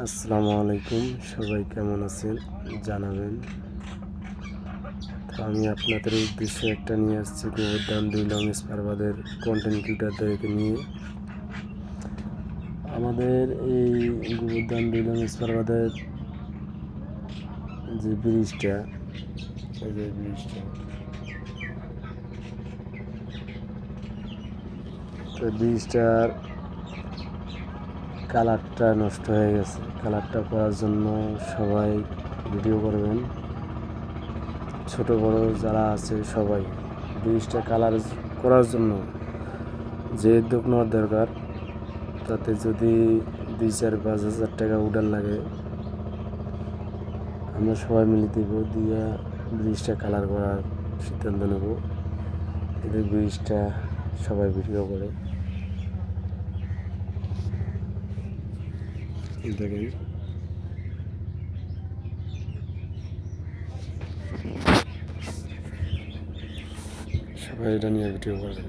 আসসালামু আলাইকুম, সবাই কেমন আছেন জানাবেন। তো আমি আপনাদের উদ্দেশ্যে একটা নিয়ে আসছি গোবর্ধন 2 লং স্পারবাদের কন্টেন্ট ক্রিয়েটারদেরকে নিয়ে। আমাদের এই গোবর্ধন 2 লং স্পারবাদের যে ব্রিজটা, এই যে ব্রিজটার কালারটা নষ্ট হয়ে গেছে। কালারটা করার জন্য সবাই ভিডিও করবেন, ছোট বড় যারা আছে সবাই ব্রিজটা কালার করার জন্য যে উদ্যোগ নেওয়ার দরকার, তাতে যদি 2-4-5 হাজার টাকা উঠান লাগে, আমরা সবাই মিলে দেব, দিয়ে ব্রিজটা কালার করার সিদ্ধান্ত নেব। যদি ব্রিজটা সবাই ভিডিও করে দেখেন, সবাই এটা নিয়ে ভিডিও করবেন।